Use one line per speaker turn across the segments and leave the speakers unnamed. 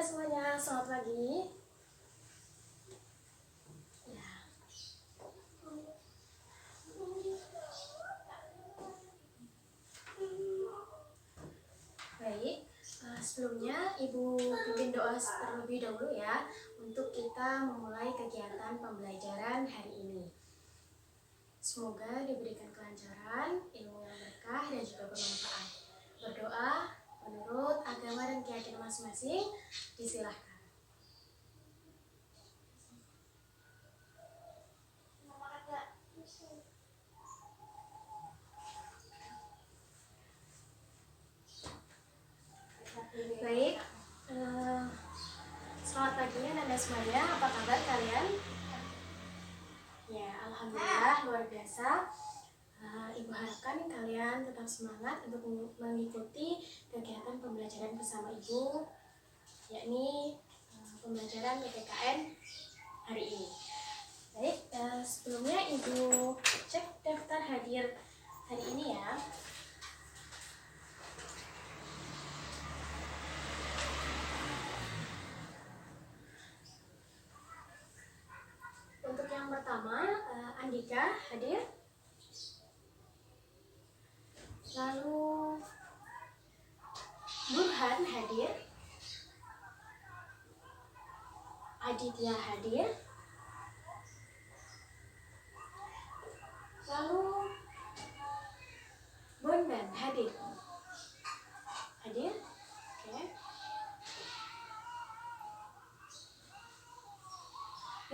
semuanya, selamat pagi. Ya. Baik, sebelumnya Ibu pimpin doa terlebih dahulu ya untuk kita memulai kegiatan pembelajaran hari ini. Semoga diberikan kelancaran, ilmu yang berkah dan juga bermanfaat. Berdoa menurut agama dan keyakinan masing-masing, disilahkan. Baik, selamat pagi Nanda semuanya, apa kabar kalian? Ya, alhamdulillah luar biasa. Ibu harapkan kalian tetap semangat untuk mengikuti kegiatan pembelajaran bersama Ibu, yakni pembelajaran PPKN hari ini. Baik, sebelumnya Ibu cek daftar hadir hari ini ya. Untuk yang pertama, Andika hadir. Lalu Burhan hadir. Aditya hadir. Lalu Bondan hadir. Hadir? Oke.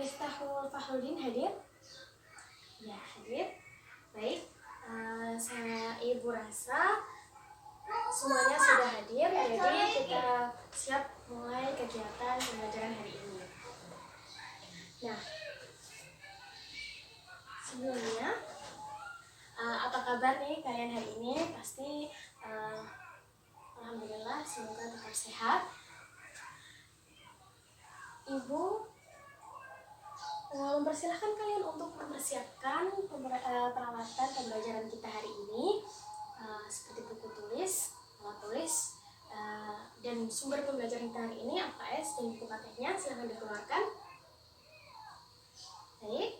Miftahul Fahrudin hadir? Ya, hadir. Baik, Ibu rasa semuanya sudah hadir, jadi kita siap mulai kegiatan pembelajaran hari ini. Nah, sebelumnya, apa kabar nih kalian hari ini? Pasti alhamdulillah, semoga tetap sehat. Ibu mempersilahkan kalian untuk mempersiapkan peralatan pembelajaran kita hari ini, seperti buku tulis, alat tulis, dan sumber pembelajaran kita hari ini, AKS dan buku prakteknya. Silahkan dikeluarkan. Baik,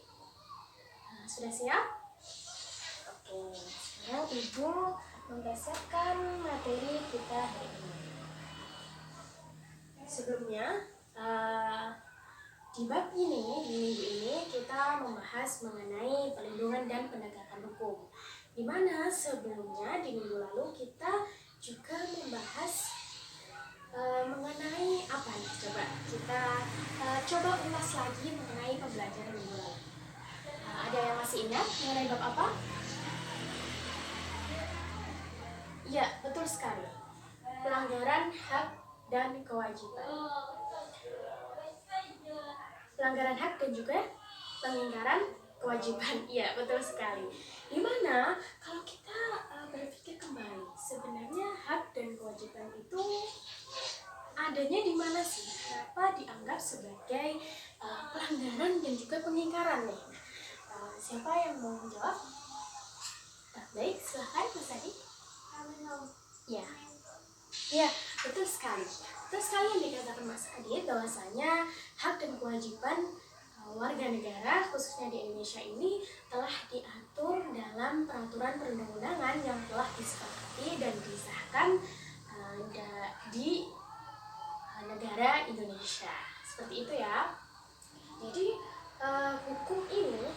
sudah siap? Oke, sekarang Ibu mempersiapkan materi kita hari ini. Sebelumnya, di bab ini, di minggu ini, kita membahas mengenai perlindungan dan penegakan hukum. Di mana sebelumnya, di minggu lalu, kita juga membahas mengenai apa nih? Coba kita coba ulas lagi mengenai pembelajaran minggu lalu. Ada yang masih ingat mengenai bab apa? Ya, betul sekali. Pelanggaran hak dan kewajiban. Pelanggaran hak dan juga pengingkaran kewajiban. Iya, betul sekali. Dimana kalau kita berpikir kembali, sebenarnya hak dan kewajiban itu adanya di mana sih? Kenapa dianggap sebagai pelanggaran dan juga pengingkaran nih? Siapa yang mau menjawab? Baik, silahkan Mas Adi. Ya, ya, betul sekali. Betul sekali yang dikatakan Mas Adit, bahwasanya hak dan kewajiban warga negara khususnya di Indonesia ini telah diatur dalam peraturan perundang-undangan yang telah disepakati dan disahkan di negara Indonesia. Seperti itu ya. Jadi hukum ini,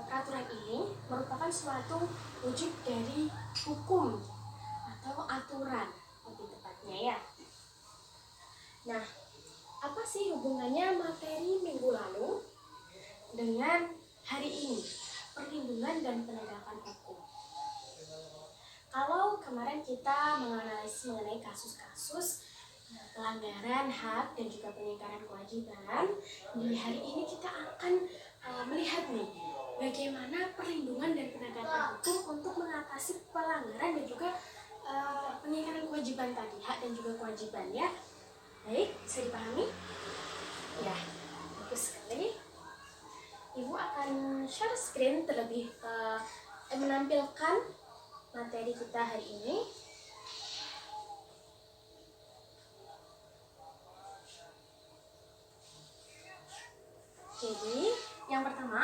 peraturan ini merupakan suatu wujud dari hukum atau aturan lebih tepatnya ya. Nah, apa sih hubungannya materi minggu lalu dengan hari ini, perlindungan dan penegakan hukum? Kalau kemarin kita menganalisis mengenai kasus-kasus pelanggaran hak dan juga pengingkaran kewajiban, di hari ini kita akan melihat nih bagaimana perlindungan dan penegakan hukum untuk mengatasi pelanggaran dan juga pengingkaran kewajiban tadi, hak dan juga kewajiban ya. Baik, bisa dipahami? Ya, bagus sekali. Ibu akan share screen terlebih menampilkan materi kita hari ini.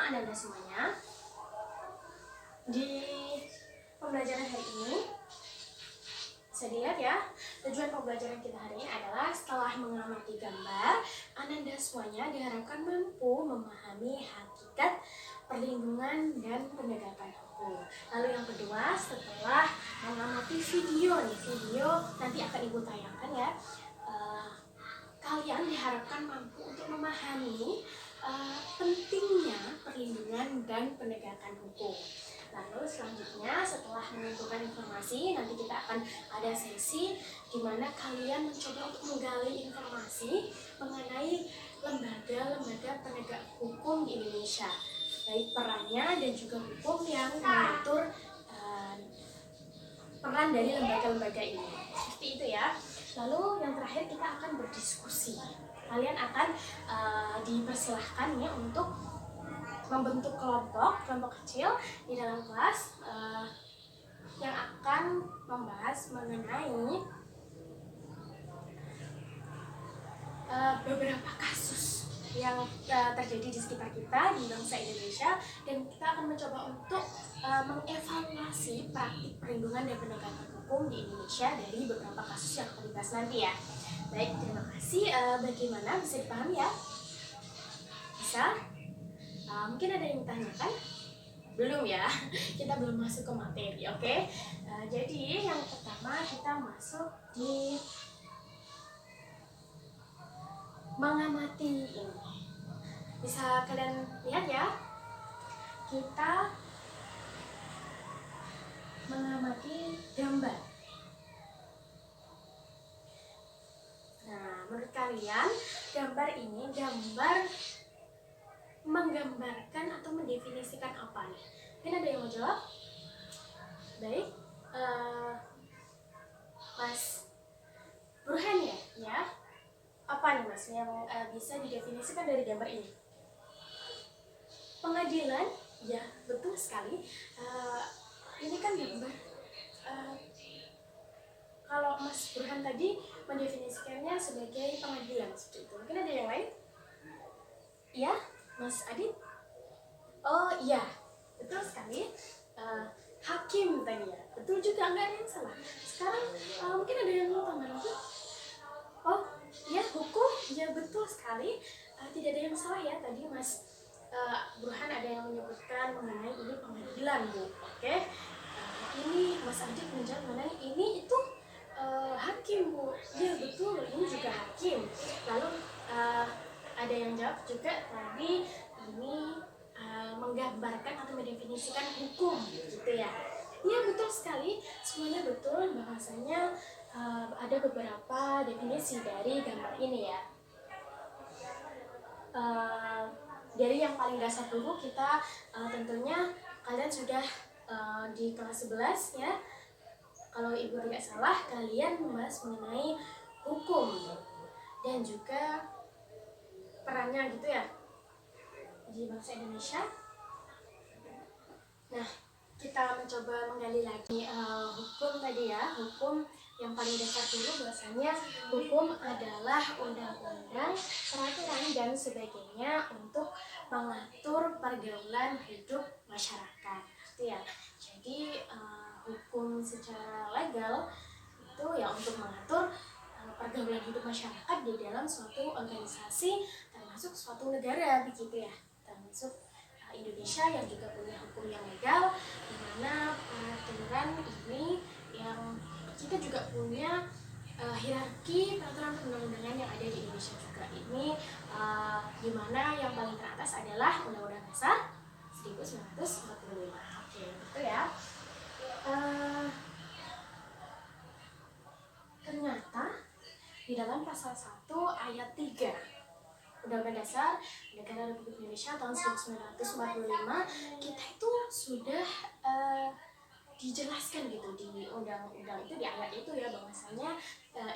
pertama Anda semuanya, di pembelajaran hari ini bisa dilihat ya, tujuan pembelajaran kita hari ini adalah setelah mengamati gambar, Anda semuanya diharapkan mampu memahami hakikat perlindungan dan penegakan hukum. Lalu yang kedua, setelah mengamati video nanti akan Ibu tayangkan ya, kalian diharapkan mampu untuk memahami pentingnya perlindungan dan penegakan hukum. Lalu selanjutnya setelah mengumpulkan informasi, nanti kita akan ada sesi di mana kalian mencoba untuk menggali informasi mengenai lembaga-lembaga penegak hukum di Indonesia, baik perannya dan juga hukum yang mengatur peran dari lembaga-lembaga ini. Seperti itu ya. Lalu yang terakhir kita akan berdiskusi. Kalian akan dipersilahkan ya untuk membentuk kelompok kecil di dalam kelas yang akan membahas mengenai beberapa kasus yang terjadi di sekitar kita di bangsa Indonesia, dan kita akan mencoba untuk mengevaluasi praktik perlindungan dan penegakan hukum di Indonesia dari beberapa kasus yang akan dibahas nanti ya. Baik, terima kasih. Bagaimana, bisa dipahami ya? Bisa? Mungkin ada yang ditanyakan? Belum ya, kita belum masuk ke materi, oke? Jadi yang pertama kita masuk di mengamati ini. Bisa kalian lihat ya, kita mengamati gambar. Nah, menurut kalian gambar ini menggambarkan atau mendefinisikan apa nih? Mungkin ada yang mau jawab? Baik, Mas Burhan ya? Apa nih Mas yang bisa didefinisikan dari gambar ini? Pengadilan? Ya, betul sekali. Ini kan gambar. Kalau Mas Burhan tadi mendefinisikannya sebagai pengadilan seperti itu. Mungkin ada yang lain? Iya? Mas Adit? Oh iya, betul sekali. Hakim tadi ya, betul juga, nggak ada yang salah. Sekarang mungkin ada yang mau tambah lagi? Oh iya, hukum, ya betul sekali. Tidak ada yang salah ya tadi Mas Burhan ada yang menyebutkan mengenai ini pengadilan Bu. Oke, ini Mas Adit menjawab mengenai ini itu hakim Bu. Ya betul, ini juga hakim. Lalu ada yang jawab juga tadi ini menggambarkan atau mendefinisikan hukum gitu ya. Iya betul sekali, semuanya betul, bahasanya ada beberapa definisi dari gambar ini ya. Dari yang paling dasar dulu kita tentunya kalian sudah di kelas 11 ya. Kalau Ibu tidak salah, kalian membahas mengenai hukum dan juga perannya gitu ya di bangsa Indonesia. Nah, kita mencoba menggali lagi hukum tadi ya. Hukum yang paling dasar dulu bahwasanya hukum adalah undang-undang, peraturan dan sebagainya untuk mengatur pergaulan hidup masyarakat. Gitu ya. Jadi hukum secara legal itu ya untuk mengatur pergaulan hidup masyarakat di dalam suatu organisasi, termasuk suatu negara begitu ya, termasuk Indonesia yang juga punya hukum yang legal, di mana peraturan ini yang kita juga punya hierarki peraturan perundang-undangan yang ada di Indonesia juga ini, di mana yang paling teratas adalah Undang-Undang Dasar 1945. Oke, gitu ya. Ternyata di dalam pasal 1 ayat 3 Undang-Undang Dasar Negara Republik Indonesia tahun 1945 kita itu sudah dijelaskan gitu di undang-undang itu, di ayat itu ya, bahwasanya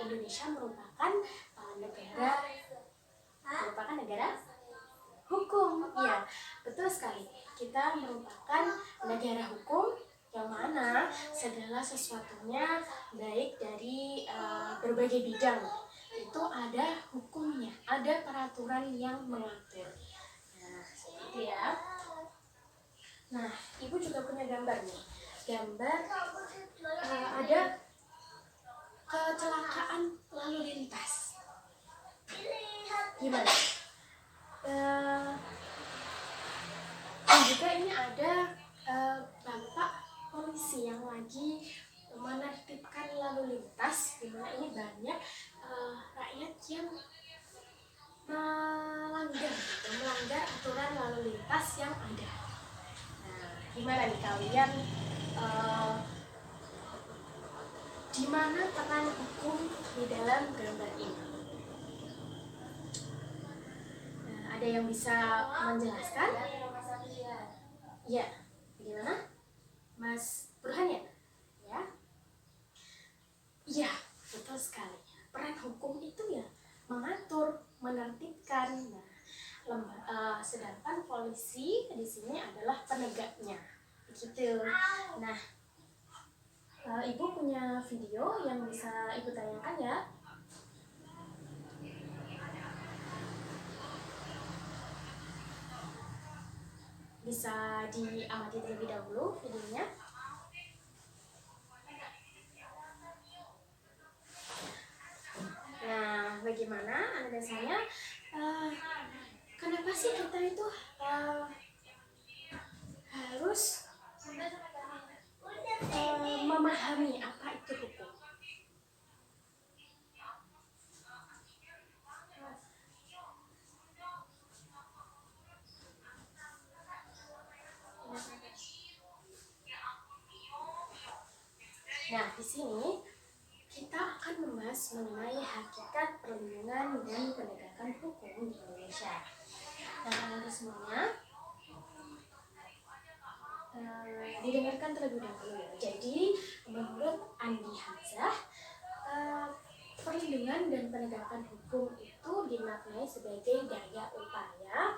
Indonesia merupakan negara hukum. Ya, betul sekali. Kita merupakan negara hukum yang mana segala sesuatunya baik dari berbagai bidang itu ada hukumnya, ada peraturan yang mengatur. Nah, seperti itu ya. Nah, ibu juga punya gambar nih. Gambar ada kecelakaan lalu lintas. Gimana? Dan juga ini ada bapak polisi yang lagi menertibkan lalu lintas, di mana ini banyak rakyat yang melanggar aturan lalu lintas yang ada. Nah, gimana nih kalian? Di mana peran hukum di dalam gambar ini? Nah, ada yang bisa menjelaskan? Ya, bagaimana? Mas Burhan ya? Ya, iya, betul sekali. Peran hukum itu ya mengatur, menertibkan. Nah, sedangkan polisi di sini adalah penegaknya, begitu. Nah, ibu punya video yang bisa ibu tanyakan ya? Bisa diamati terlebih dahulu videonya. Nah, bagaimana analisanya? Kenapa sih kita itu harus memahami apa itu hukum? Nah, di sini kita akan membahas mengenai hakikat perlindungan dan penegakan hukum di Indonesia. Nah, teman-teman semuanya, didengarkan terlebih dahulu. Jadi, menurut Andi Hamzah, perlindungan dan penegakan hukum itu dimaknai sebagai daya upaya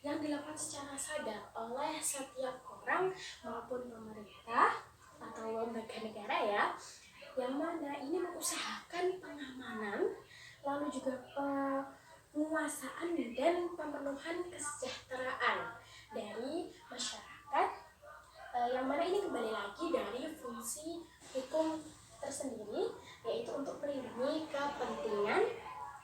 yang dilakukan secara sadar oleh setiap orang maupun pemerintah atau lembaga negara ya, yang mana ini mengusahakan pengamanan, lalu juga penguasaan dan pemenuhan kesejahteraan dari masyarakat, yang mana ini kembali lagi dari fungsi hukum tersendiri, yaitu untuk melindungi kepentingan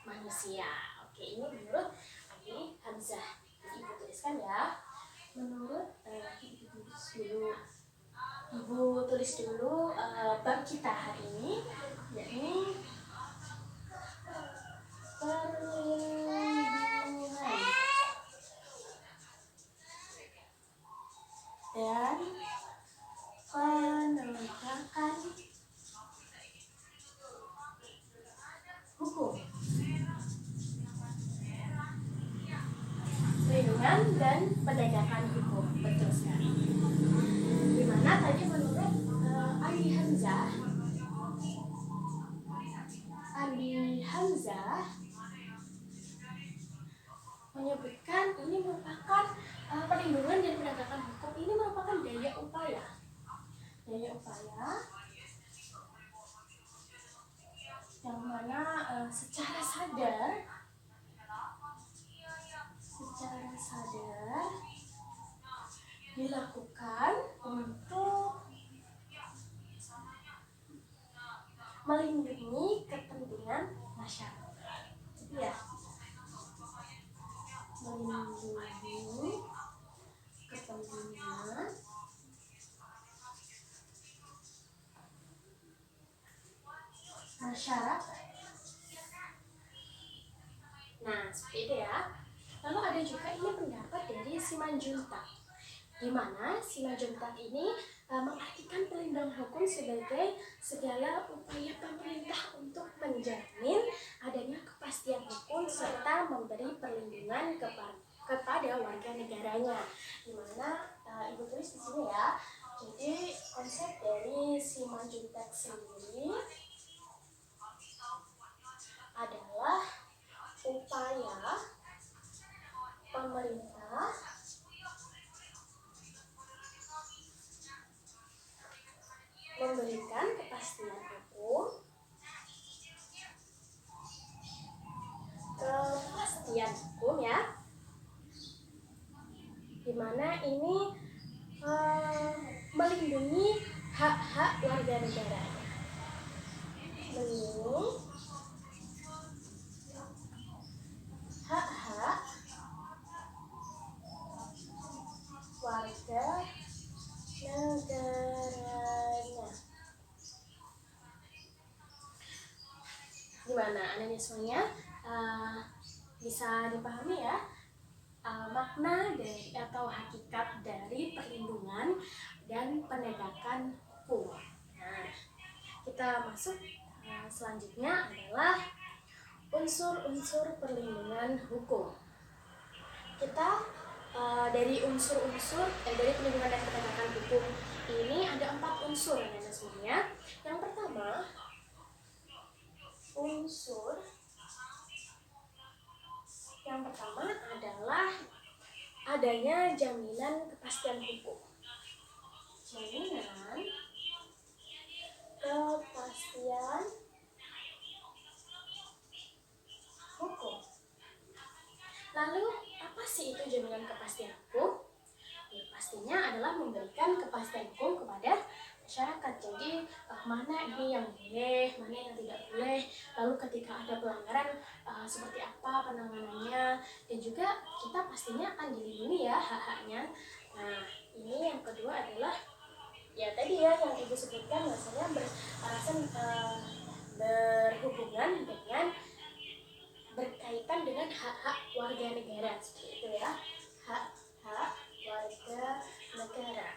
manusia. Oke, ini menurut Andi Hamzah. Ibu tuliskan ya. Menurut Ibu tulis dulu bab kita hari ini, yakni perlindungan dan penegakan hukum. Perlindungan dan penegakan hukum, betul sekali. Dimana tadi menurut Andi Hamzah menyebutkan ini merupakan perlindungan dan penegakan hukum ini merupakan daya upaya yang mana secara sadar dilakukan untuk melindungi kepentingan masyarakat. Ya, melindungi kepentingan masyarakat. Nah, seperti itu ya. Lalu ada juga ini pendapat dari Simanjuntak, di mana Simanjuntak ini mengartikan pelindung hukum sebagai segala upaya pemerintah untuk menjamin adanya kepastian hukum serta memberi perlindungan kepada warga negaranya. Di mana ibu tulis di sini ya. Jadi konsep dari Simanjuntak sendiri adalah upaya pemerintah memberikan kepastian hukum ya, dimana ini negara. Melindungi hak-hak warga negaranya. Gimana anaknya semuanya? Bisa dipahami ya makna dari atau hakikat dari perlindungan dan penegakan hukum. Nah, kita masuk selanjutnya adalah unsur-unsur perlindungan hukum. Kita dari unsur-unsur dari perlindungan dan penegakan hukum ini ada 4 unsur ya semuanya. Yang pertama, adalah adanya jaminan kepastian hukum. Jaminan kepastian hukum. Lalu apa sih itu jaminan kepastian hukum? Ya, pastinya adalah memberikan kepastian hukum kepada masyarakat. Jadi mana ini yang boleh, mana yang tidak boleh. Lalu ketika ada pelanggaran seperti apa penanganannya, dan juga kita pastinya akan dilindungi ya hak-haknya. Nah, ini yang kedua adalah ya tadi ya yang ibu sebutkan, bahwasanya berhubungan dengan berkaitan dengan hak-hak warga negara, seperti itu ya, hak-hak warga negara.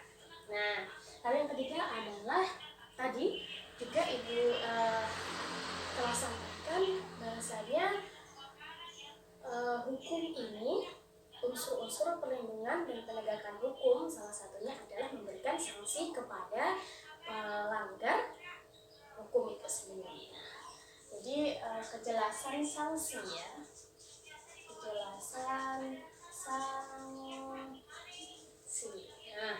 Nah, lalu yang ketiga adalah tadi juga ibu telah sampaikan bahwasanya hukum ini, unsur-unsur perlindungan dan penegakan hukum salah satunya adalah memberikan sanksi kepada pelanggar hukum itu sendiri. Jadi kejelasan sanksi ya, kejelasan sanksi. Nah,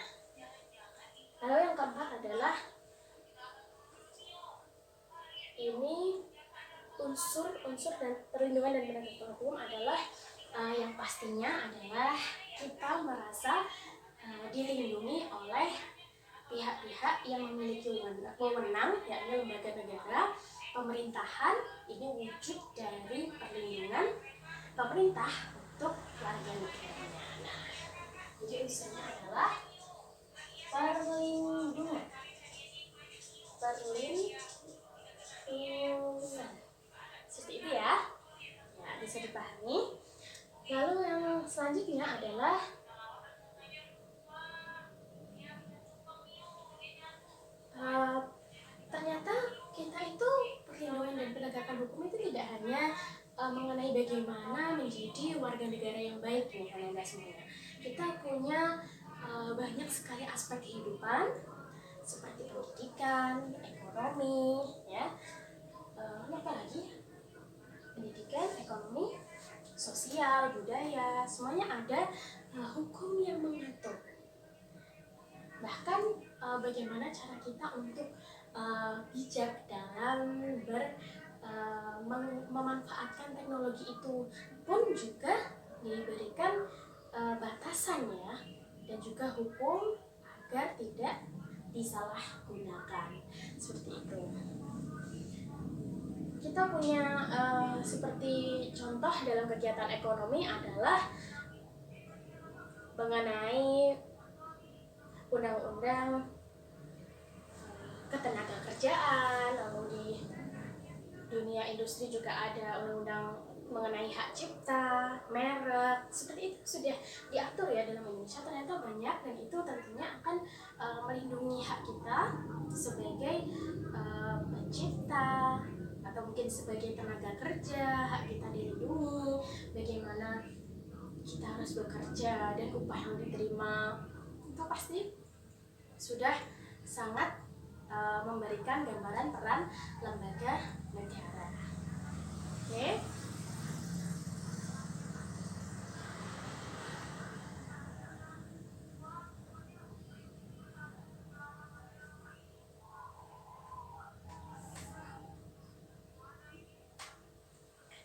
lalu yang keempat adalah ini unsur-unsur dan perlindungan dan penegakan hukum adalah yang pastinya adalah kita merasa dilindungi oleh pihak-pihak yang memiliki wewenang, yakni lembaga negara, pemerintahan. Ini wujud dari perlindungan pemerintah untuk warga negaranya. Nah, jadi unsurnya adalah perlindungan. Seperti itu ya. Ya, bisa dipahami. Lalu yang selanjutnya adalah ternyata kita itu perlindungan dan penegakan hukum itu tidak hanya mengenai bagaimana menjadi warga negara yang baik nih kalian semuanya. Kita punya banyak sekali aspek kehidupan seperti pendidikan, ekonomi, ya. Apa lagi? Pendidikan, ekonomi, sosial, budaya, semuanya ada hukum yang mengatur. Bahkan bagaimana cara kita untuk bijak dalam memanfaatkan teknologi itu pun juga diberikan batasannya dan juga hukum agar tidak disalahgunakan, seperti itu. Kita punya seperti contoh dalam kegiatan ekonomi adalah mengenai undang-undang ketenaga kerjaan, lalu di dunia industri juga ada undang-undang mengenai hak cipta, merek, seperti itu sudah diatur ya dalam Indonesia. Ternyata banyak, dan itu tentunya akan melindungi hak kita sebagai pencipta atau mungkin sebagai tenaga kerja. Hak kita dilindungi, bagaimana kita harus bekerja dan upah yang diterima itu pasti sudah sangat memberikan gambaran peran lembaga negara. Oke.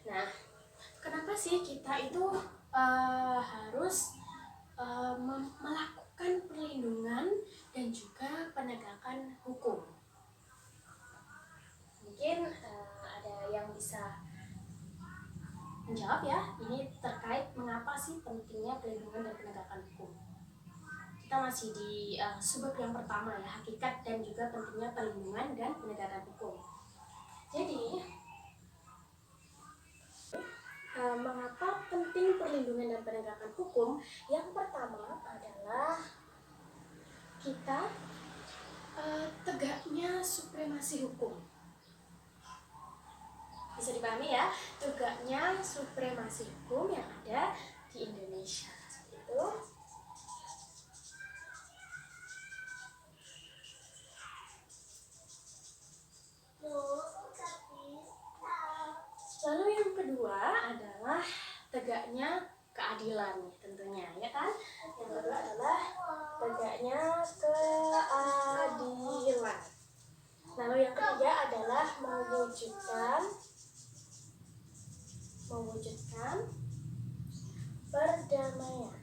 Nah, kenapa sih kita itu harus melakukan perlindungan dan juga penegakan hukum? menjawab ya, ini terkait mengapa sih pentingnya perlindungan dan penegakan hukum. Kita masih di subbab yang pertama ya, hakikat dan juga pentingnya perlindungan dan penegakan hukum. Jadi mengapa penting perlindungan dan penegakan hukum? Yang pertama adalah kita tegaknya supremasi hukum. Bisa dipahami ya, tegaknya supremasi hukum yang ada di Indonesia. Seperti itu. Lalu yang kedua adalah tegaknya keadilan tentunya, ya kan? Yang kedua adalah tegaknya keadilan. Lalu yang ketiga adalah mewujudkan perdamaian.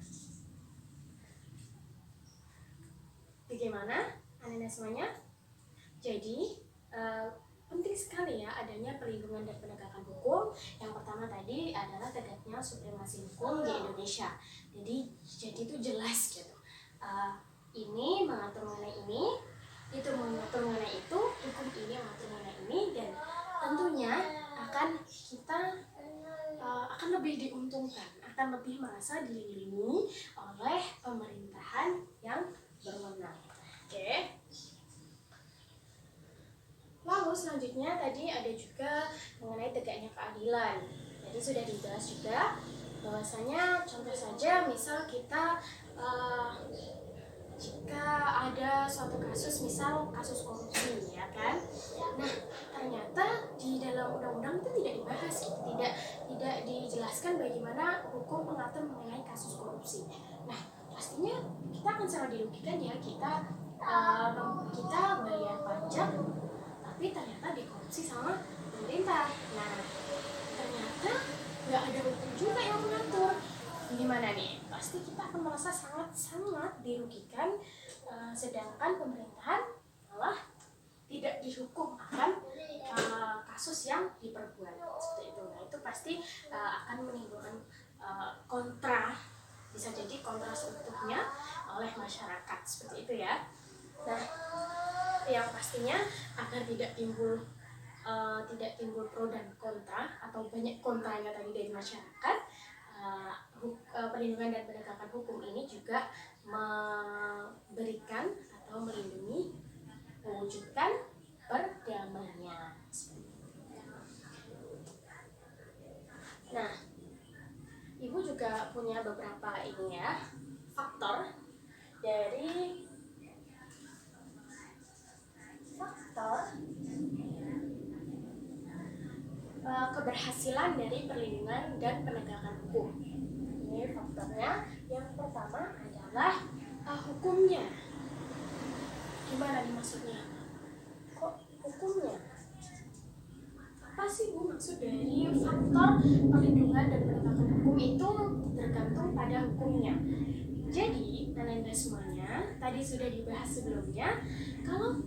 Bagaimana anak-anak semuanya? Jadi penting sekali ya adanya perlindungan dan penegakan hukum. Yang pertama tadi adalah tegaknya supremasi hukum di Indonesia. Jadi itu jelas gitu. Ini mengatur mengenai ini, itu mengatur mengenai itu, hukum ini mengatur mengenai ini, dan tentunya akan lebih diuntungkan, akan lebih merasa dilindungi oleh pemerintahan yang berwenang. Oke. Lalu selanjutnya tadi ada juga mengenai tegaknya keadilan. Jadi sudah dibahas juga bahwasanya contoh saja misal kita jika ada suatu kasus, misal kasus korupsi ya kan. Nah, ternyata di dalam undang-undang itu tidak dibahas gitu, tidak dijelaskan bagaimana hukum mengatur mengenai kasus korupsi. Nah, pastinya kita akan sangat dirugikan ya, kita bayar pajak tapi ternyata dikorupsi sama pemerintah. Nah, ternyata nggak ada hukum juga yang mengatur. Gimana nih? Pasti kita akan merasa sangat dirugikan, sedangkan pemerintahan malah tidak dihukum akan kasus yang diperbuat seperti itu. Nah, itu pasti akan menimbulkan kontra, bisa jadi kontra seutuhnya oleh masyarakat seperti itu ya. Nah, yang pastinya agar tidak timbul pro dan kontra atau banyak kontranya tadi dari masyarakat, perlindungan dan penegakan hukum ini juga memberikan atau melindungi, mewujudkan perdamaian. Nah, Ibu juga punya beberapa faktor keberhasilan dari perlindungan dan penegakan hukum. Ini faktornya. Yang pertama adalah hukumnya. Gimana nih maksudnya? Kok hukumnya? Apa sih Bu maksud dari faktor perlindungan dan penegakan hukum itu tergantung pada hukumnya? Jadi, teman-teman semuanya, tadi sudah dibahas sebelumnya, kalau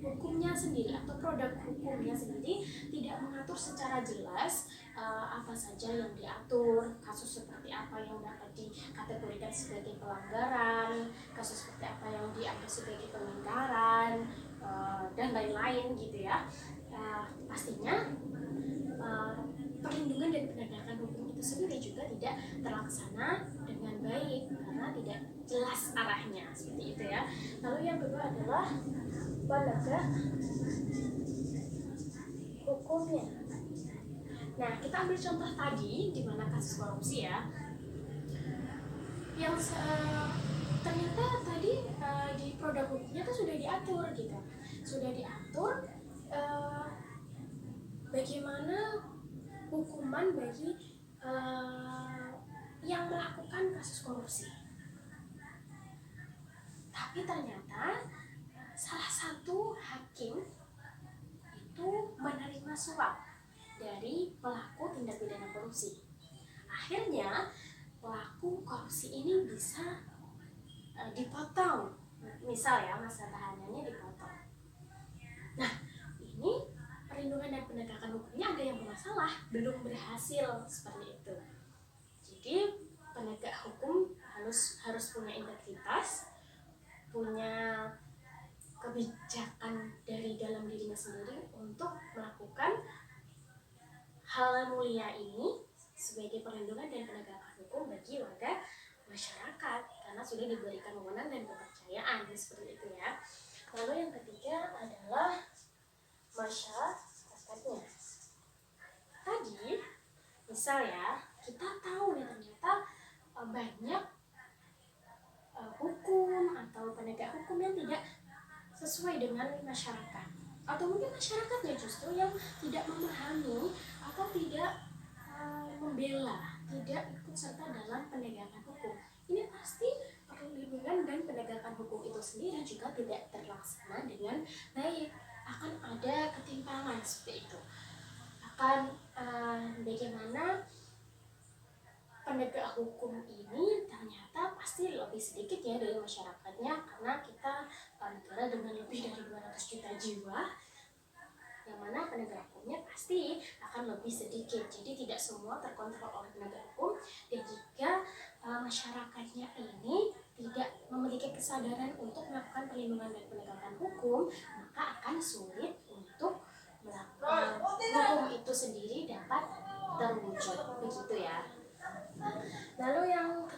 hukumnya sendiri atau produk hukumnya sendiri tidak mengatur secara jelas apa saja yang diatur, kasus seperti apa yang dapat dikategorikan sebagai pelanggaran, kasus seperti apa yang dianggap sebagai pengingkaran, dan lain-lain gitu ya. Pastinya perlindungan dan penegakan hukum itu sendiri juga tidak terlaksana dengan baik karena tidak jelas arahnya seperti itu ya. Lalu yang kedua adalah penegak hukumnya. Nah, kita ambil contoh tadi di mana kasus korupsi ya, yang ternyata tadi di produk hukumnya itu sudah diatur gitu, bagaimana hukuman bagi yang melakukan kasus korupsi. Tapi ternyata salah satu hakim itu menerima suap dari pelaku tindak pidana korupsi. Akhirnya pelaku korupsi ini bisa dipotong, misal ya masa tahanannya dipotong. Nah, ini perlindungan dan penegakan hukumnya ada yang bermasalah. belum berhasil seperti itu. Jadi penegak hukum harus punya integritas, punya kebijakan dari dalam dirinya sendiri untuk melakukan hal mulia ini sebagai perlindungan dan penegakan hukum bagi warga masyarakat, karena sudah diberikan wewenang dan kepercayaan seperti itu ya. Lalu yang ketiga adalah masyarakatnya. Tadi misal ya, kita tahu nih ternyata banyak hukum atau penegak hukum yang tidak sesuai dengan masyarakat, atau mungkin masyarakatnya justru yang tidak memahami atau tidak membela, tidak ikut serta dalam penegakan hukum. Ini pasti perlindungan dan penegakan hukum itu sendiri juga tidak terlaksana dengan baik. Akan ada ketimpangan seperti itu. Akan bagaimana penegak hukum ini ternyata pasti lebih sedikit ya dari masyarakatnya, karena kita negara dengan lebih dari 200 juta jiwa, yang mana penegak hukumnya pasti akan lebih sedikit. Jadi tidak semua terkontrol oleh penegak hukum, dan jika masyarakatnya ini tidak memiliki kesadaran untuk melakukan perlindungan dan penegakan hukum, maka akan sulit untuk melakukan hukum itu sendiri dapat terwujud, begitu ya. Lalu yang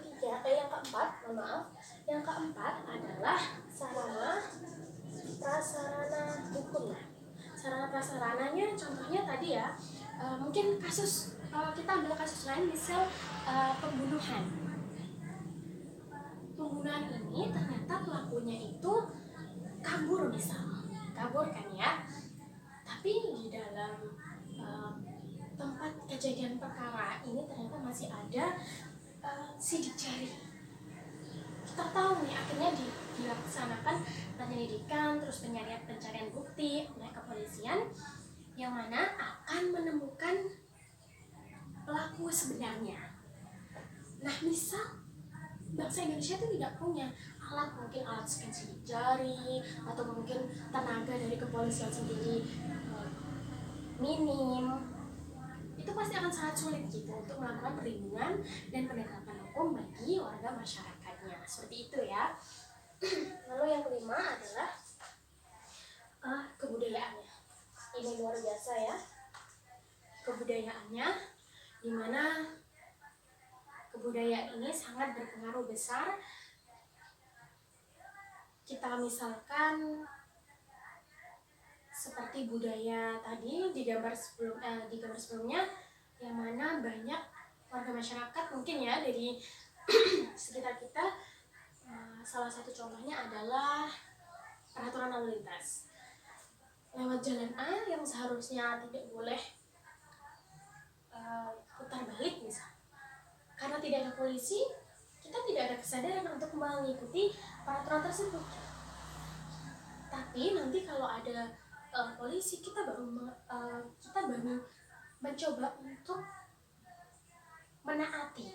keempat adalah sarana prasarana hukum. Sarana prasarananya contohnya tadi ya, mungkin kasus kita ambil kasus lain, misal pembunuhan. Pembunuhan ini ternyata pelakunya itu kabur kan ya, tapi di dalam tempat kejadian perkara ini ternyata masih ada sidik jari. Kita tahu nih akhirnya dilaksanakan penyelidikan, terus pencarian bukti oleh kepolisian, yang mana akan menemukan pelaku sebenarnya. Nah, misal bangsa Indonesia itu tidak punya alat, mungkin alat scan sidik jari, atau mungkin tenaga dari kepolisian sendiri minim, itu pasti akan sangat sulit gitu untuk melakukan perlindungan dan penegakan hukum bagi warga masyarakatnya, seperti itu ya. Lalu yang kelima adalah kebudayaannya. Ini luar biasa ya, kebudayaannya, dimana kebudayaan ini sangat berpengaruh besar. Kita misalkan seperti budaya tadi di gambar sebelumnya, yang mana banyak warga masyarakat mungkin ya dari sekitar kita, salah satu contohnya adalah peraturan lalu lintas. Lewat jalan A yang seharusnya tidak boleh putar balik misal, karena tidak ada polisi, kita tidak ada kesadaran untuk mengikuti peraturan tersebut. Tapi nanti kalau ada polisi, kita baru mencoba untuk menaati.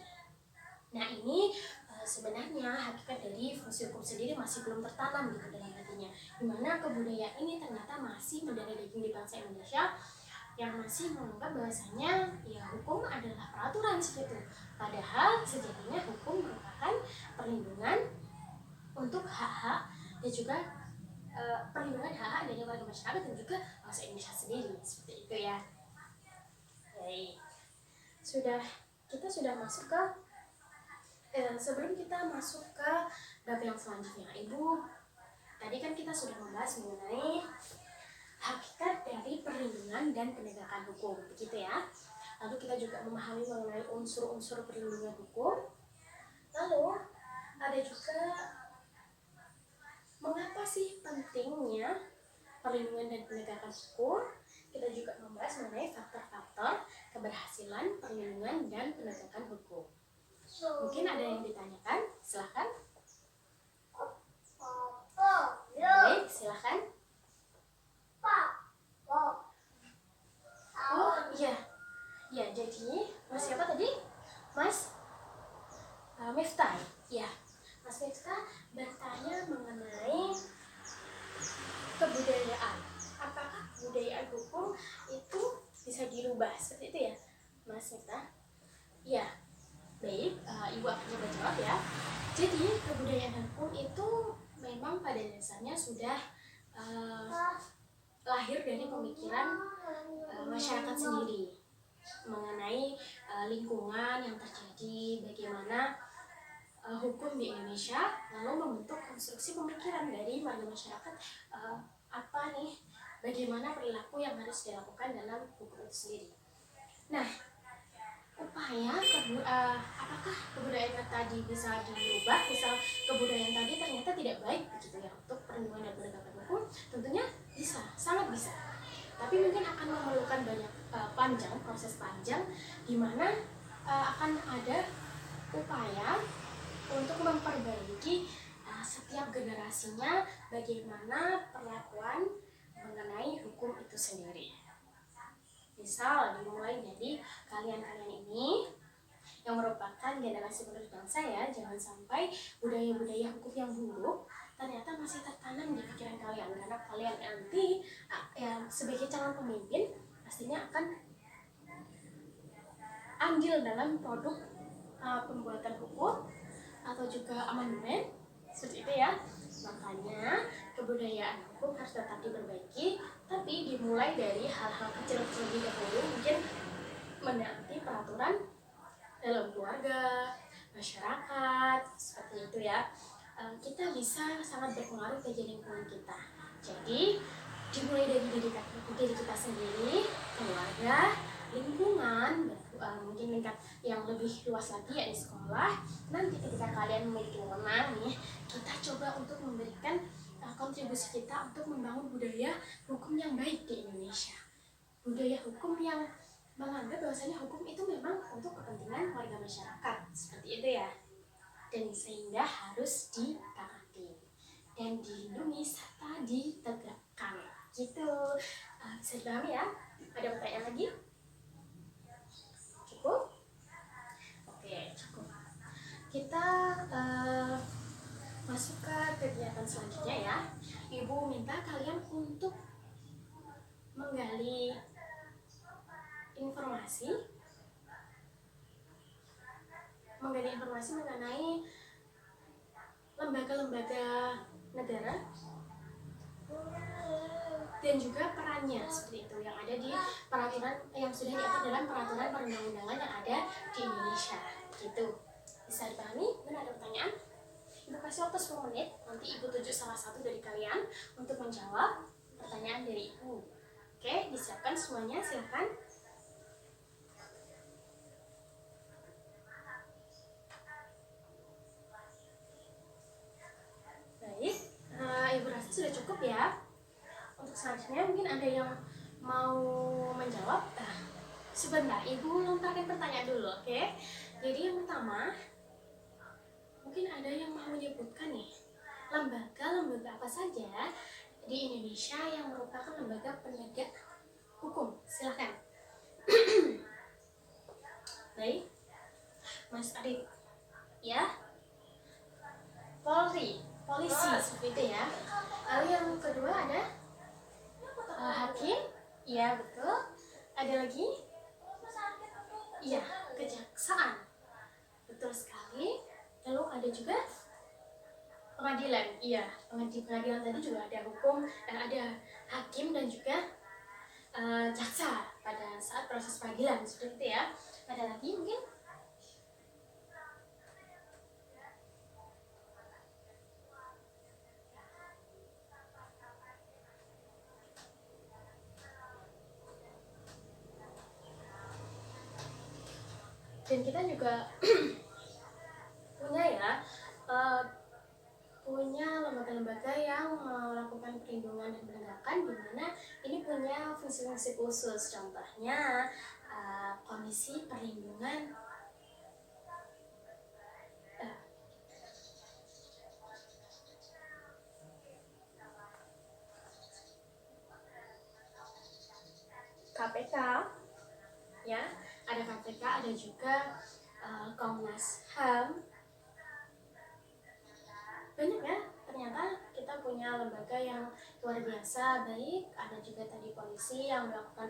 Nah, ini sebenarnya hakikat dari fungsi hukum sendiri masih belum tertanam gitu dalam hatinya, dimana kebudayaan ini ternyata masih mendarah daging di bangsa Indonesia, yang masih menganggap bahwasanya ya hukum adalah peraturan seperti itu. Padahal sejatinya hukum merupakan perlindungan untuk hak-hak dan juga perlindungan hak-hak dari warga masyarakat dan juga bangsa Indonesia sendiri, seperti itu ya. Baik, kita sudah masuk ke sebelum kita masuk ke bab yang selanjutnya, Ibu, tadi kan kita sudah membahas mengenai hakikat dari perlindungan dan penegakan hukum, begitu ya. Lalu kita juga memahami mengenai unsur-unsur perlindungan hukum. Lalu ada juga mengapa sih pentingnya perlindungan dan penegakan hukum. Kita juga membahas mengenai faktor-faktor keberhasilan perlindungan dan penegakan hukum. Mungkin ada yang ditanyakan, silahkan. Baik, silahkan. Oh iya, ya jadi Mas siapa tadi? Mas Miftah. Ya, Mas Miftah bertanya mengenai kebudayaan. Apakah kebudayaan hukum itu bisa dirubah seperti itu ya? Mas Nita? Iya, baik, Ibu akan coba jawab ya. Jadi kebudayaan dan hukum itu memang pada dasarnya sudah lahir dari pemikiran masyarakat sendiri mengenai lingkungan yang terjadi, bagaimana hukum di Indonesia, lalu membentuk konstruksi pemikiran dari warga masyarakat, apa nih, bagaimana perilaku yang harus dilakukan dalam hukum itu sendiri. Nah, apakah kebudayaan tadi bisa diubah? Misal kebudayaan tadi ternyata tidak baik begitu ya untuk perlindungan dan penegakan hukum, tentunya bisa, sangat bisa. Tapi mungkin akan memerlukan banyak proses panjang, di mana akan ada upaya untuk memperbaiki setiap generasinya bagaimana perlakuan mengenai hukum itu sendiri. Misal dimulai dari kalian-kalian ini yang merupakan generasi penerus bangsa ya, jangan sampai budaya-budaya hukum yang buruk ternyata masih tertanam di pikiran kalian, karena kalian nanti ya sebagai calon pemimpin pastinya akan andil dalam produk pembuatan hukum atau juga amandemen seperti itu ya. Makanya kebudayaan hukum harus tetap diperbaiki, tapi dimulai dari hal-hal kecil terlebih dahulu, mungkin menaati peraturan dalam keluarga, masyarakat, seperti itu ya. Kita bisa sangat berpengaruh ke lingkungan kita. Jadi dimulai dari diri kita sendiri, keluarga, lingkungan, mungkin lingkup yang lebih luas lagi ya di sekolah. Nanti ketika kalian memiliki wewenang nih, kita coba untuk memberikan kontribusi kita untuk membangun budaya hukum yang baik di Indonesia. Budaya hukum yang menganggap bahwasanya hukum itu memang untuk kepentingan warga masyarakat, seperti itu ya. Dan sehingga harus ditaati dan dilindungi serta ditegakkan gitu. Bisa dipahami ya? Ada pertanyaan lagi? Cukup? Oke, cukup. Kita masuk ke kegiatan selanjutnya ya. Ibu minta kalian untuk menggali informasi mengenai lembaga-lembaga negara dan juga perannya, seperti itu yang ada di peraturan yang sudah diatur dalam peraturan perundang-undangan yang ada di Indonesia gitu. Bisa dipahami? Benar, ada pertanyaan? Ibu kasih waktu 10 menit, nanti Ibu tunjuk salah satu dari kalian untuk menjawab pertanyaan dari Ibu. Oke, disiapkan semuanya, silakan. Baik, Ibu rasa sudah cukup ya. Untuk selanjutnya mungkin ada yang mau menjawab. Sebentar, Ibu lontarkan pertanyaan dulu, oke? Jadi yang pertama, mungkin ada yang mau menyebutkan nih, lembaga apa saja di Indonesia yang merupakan lembaga penegak hukum. Silakan. Baik, Mas Arif. Ya, polisi, seperti itu ya. Lalu yang kedua ada hakim. Iya, betul. Ada lagi? Iya, kejaksaan. Betul sekali. Lalu ada juga pengadilan. Iya, pengadilan tadi juga ada hukum, ada hakim dan juga jaksa pada saat proses peradilan, seperti itu ya. Ada lagi mungkin? Dan kita juga punya lembaga-lembaga yang melakukan perlindungan dan penegakan, di mana ini punya fungsi-fungsi khusus. Contohnya Komisi Perlindungan KPK ya, ada KPK, ada juga Komnas HAM. Banyak ya ternyata kita punya lembaga yang luar biasa baik. Ada juga tadi polisi yang melakukan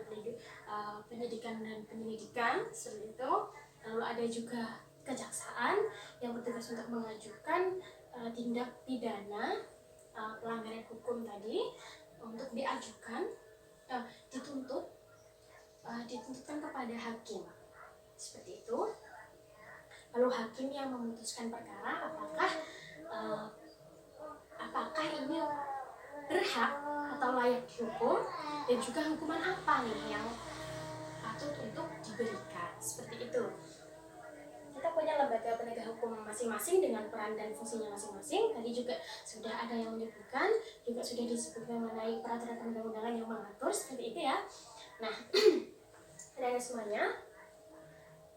penyidikan dan penyelidikan seperti itu. Lalu ada juga kejaksaan yang bertugas untuk mengajukan tindak pidana pelanggaran hukum tadi untuk diajukan, dituntutkan kepada hakim seperti itu. Lalu hakim yang memutuskan perkara apakah ini berhak atau layak dihukum, dan juga hukuman apa nih yang patut untuk diberikan seperti itu. Kita punya lembaga penegak hukum masing-masing dengan peran dan fungsinya masing-masing. Tadi juga sudah ada yang menyebutkan, juga sudah disebutkan mengenai peraturan perundang-undangan yang mengatur seperti itu ya. Nah, ada semuanya.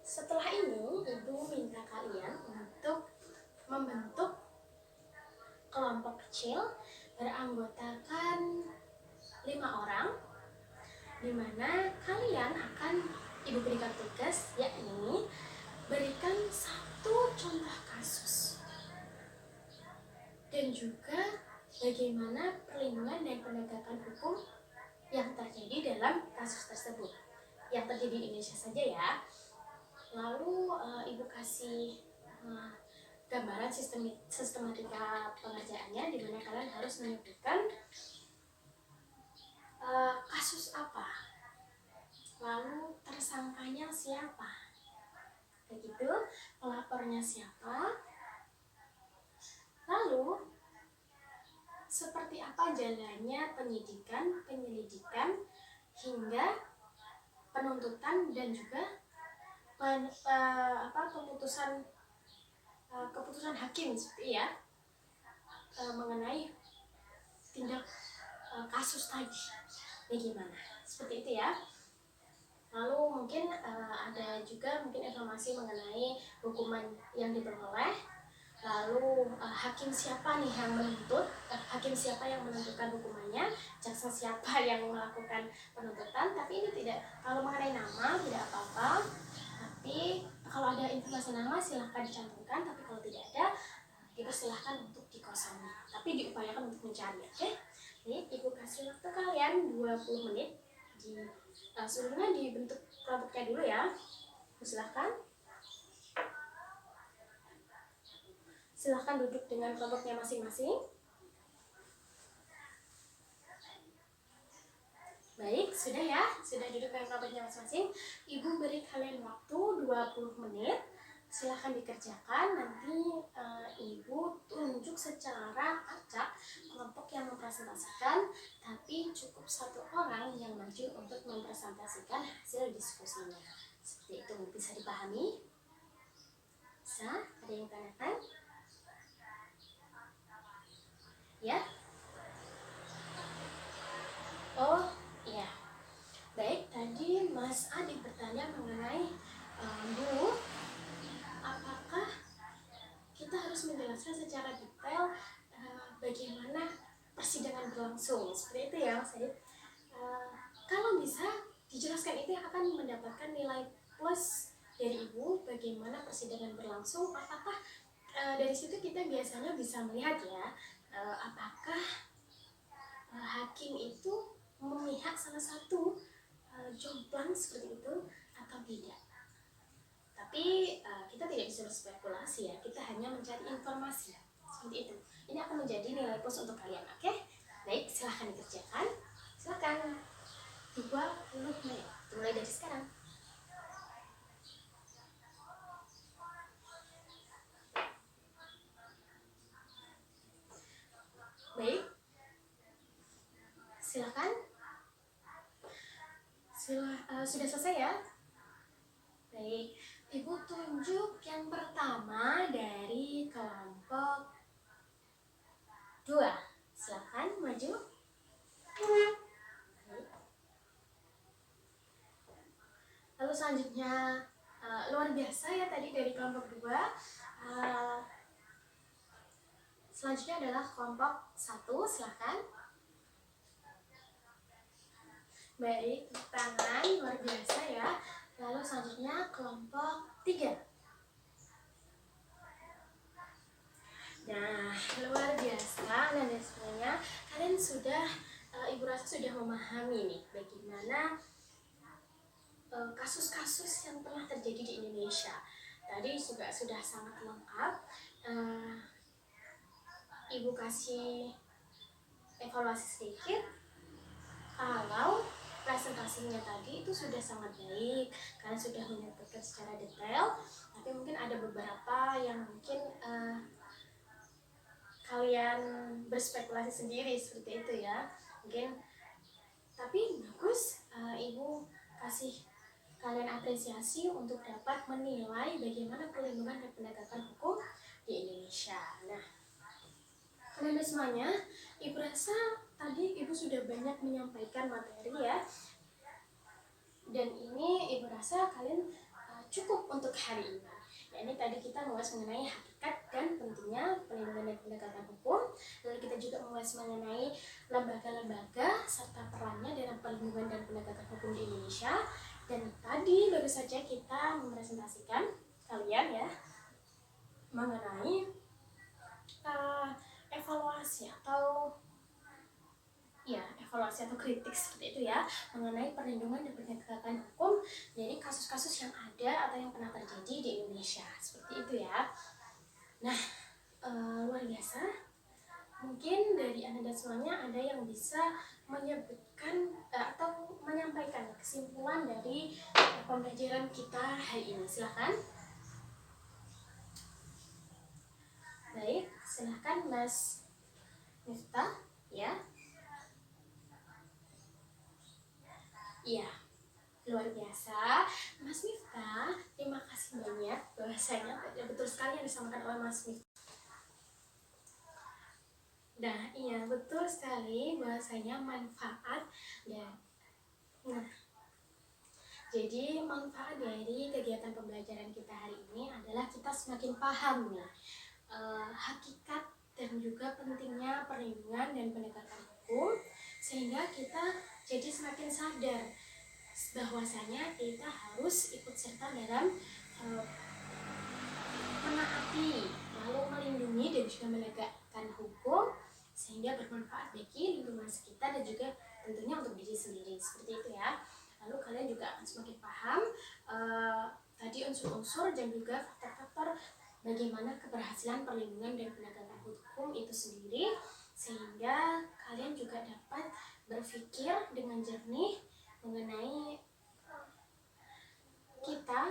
Setelah ini, Ibu minta kalian untuk membentuk kelompok kecil beranggotakan 5 orang, di mana kalian akan Ibu berikan tugas, yakni berikan satu contoh kasus dan juga bagaimana perlindungan dan penegakan hukum yang terjadi dalam kasus tersebut, yang terjadi di Indonesia saja ya. Lalu Ibu kasih gambaran sistematika pengerjaannya, di mana kalian harus menyebutkan kasus apa, lalu tersangkanya siapa, begitu, pelapornya siapa, lalu seperti apa jalannya penyidikan, penyelidikan hingga penuntutan dan juga keputusan hakim seperti ya, mengenai tindak kasus tadi bagaimana, seperti itu ya. Lalu mungkin ada juga informasi mengenai hukuman yang diperoleh, lalu hakim siapa nih yang menuntut, hakim siapa yang menentukan hukumannya, jaksa siapa yang melakukan penuntutan. Tapi ini tidak, kalau mengenai nama tidak apa-apa, tapi kalau ada informasi nama silahkan dicantumkan, tapi kalau tidak ada dipersilahkan untuk dikosongi, tapi diupayakan untuk mencari, oke? Nih, Ibu kasih waktu kalian 20 menit. Sebelumnya dibentuk kelompoknya dulu ya. Silahkan duduk dengan kelompoknya masing-masing. Baik, sudah ya, sudah duduk dengan kelompoknya masing-masing. Ibu beri kalian waktu 20 menit. Silahkan dikerjakan. Nanti Ibu tunjuk secara acak kelompok yang mempresentasikan, tapi cukup satu orang yang maju untuk mempresentasikan hasil diskusinya. Seperti itu, bisa dipahami? Bisa? Ada yang tanyakan? Ya? Oh, iya. Baik, tadi Mas Adi bertanya mengenai Bu, apakah kita harus menjelaskan secara detail bagaimana persidangan berlangsung, seperti itu ya Mas Adi? Kalau bisa dijelaskan, itu yang akan mendapatkan nilai plus dari Ibu, bagaimana persidangan berlangsung. Apakah dari situ kita biasanya bisa melihat ya, apakah hakim itu memihak salah satu jomplang seperti itu atau tidak. Tapi kita tidak bisa berspekulasi ya, kita hanya mencari informasi seperti itu. Ini akan menjadi nilai plus untuk kalian, oke? Baik, silahkan dikerjakan. Silahkan 20 menit, mulai dari sekarang. Baik, silahkan. Sudah selesai ya? Baik, Ibu tunjuk yang pertama dari kelompok 2. Silahkan maju. Lalu selanjutnya luar biasa ya tadi dari kelompok 2. Selanjutnya adalah kelompok 1. Silahkan. Baik, tangan, luar biasa ya. Lalu selanjutnya kelompok 3. Nah, luar biasa dan semuanya kalian sudah ibu rasa sudah memahami nih bagaimana kasus-kasus yang telah terjadi di Indonesia. Tadi juga sudah sangat lengkap. Eh, Ibu kasih evaluasi sedikit. Kalau presentasinya tadi itu sudah sangat baik, kalian sudah menyampaikan secara detail, tapi mungkin ada beberapa yang mungkin kalian berspekulasi sendiri seperti itu ya. Mungkin tapi bagus, ibu kasih kalian apresiasi untuk dapat menilai bagaimana perlindungan dan penegakan hukum di Indonesia. Nah, kalian semuanya, ibu rasa tadi ibu sudah banyak menyampaikan materi ya, dan ini ibu rasa kalian cukup untuk hari ini. Ya, ini tadi kita membahas mengenai hakikat dan pentingnya perlindungan dan penegakan hukum. Lalu kita juga membahas mengenai lembaga-lembaga serta perannya dalam perlindungan dan penegakan hukum di Indonesia. Dan tadi baru saja kita mempresentasikan kalian ya mengenai evaluasi atau kritik seperti itu ya, mengenai perlindungan dan penegakan hukum dari kasus-kasus yang ada atau yang pernah terjadi di Indonesia seperti itu ya. Nah, luar biasa. Mungkin dari Anda dan semuanya ada yang bisa menyebutkan atau menyampaikan kesimpulan dari pembelajaran kita hari ini. Silahkan. Baik, silahkan Mas Miftah ya. Iya, luar biasa Mas Miftah, terima kasih banyak bahwasanya betul sekali yang disampaikan oleh Mas Miftah. Nah, iya betul sekali bahwasanya manfaat dan jadi manfaat dari kegiatan pembelajaran kita hari ini adalah kita semakin paham nih hakikat dan juga pentingnya perlindungan dan penegakan hukum, sehingga kita jadi semakin sadar bahwasanya kita harus ikut serta dalam menaati, lalu melindungi dan juga menegakkan hukum sehingga bermanfaat bagi lingkungan sekitar dan juga tentunya untuk diri sendiri seperti itu ya. Lalu kalian juga akan semakin paham tadi unsur-unsur dan juga faktor-faktor bagaimana keberhasilan perlindungan dan penegakan hukum itu sendiri, sehingga kalian juga dapat berpikir dengan jernih mengenai kita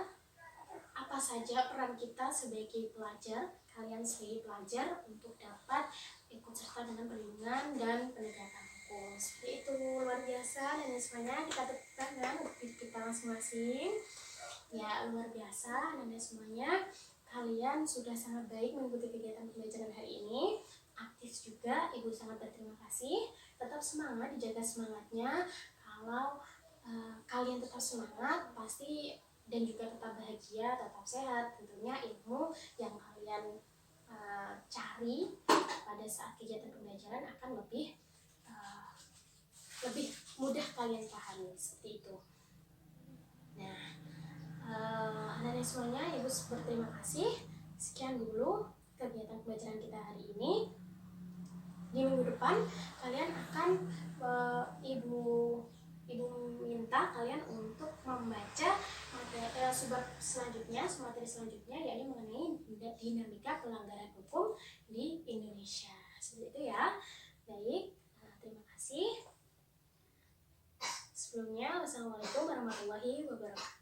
apa saja peran kita sebagai pelajar, kalian sebagai pelajar untuk dapat ikut serta dengan perlindungan dan penegakan hukum. Seperti itu, luar biasa. Dan semuanya kita tepuk tangan untuk diri kita masing-masing. Ya, luar biasa. Dan semuanya kalian sudah sangat baik mengikuti kegiatan pembelajaran hari ini. Aktif juga, Ibu sangat berterima kasih. Tetap semangat, dijaga semangatnya. Kalau kalian tetap semangat, pasti dan juga tetap bahagia, tetap sehat. Tentunya ilmu yang kalian cari pada saat kegiatan pembelajaran akan lebih mudah kalian pahami seperti itu. Nah, anak-anak semuanya, Ibu berterima kasih. Sekian dulu kegiatan pembelajaran kita hari ini. Di minggu depan kalian akan Ibu minta kalian untuk membaca materi selanjutnya yakni mengenai dinamika pelanggaran hukum di Indonesia. Seperti itu ya. Baik, terima kasih. Sebelumnya, wassalamualaikum warahmatullahi wabarakatuh.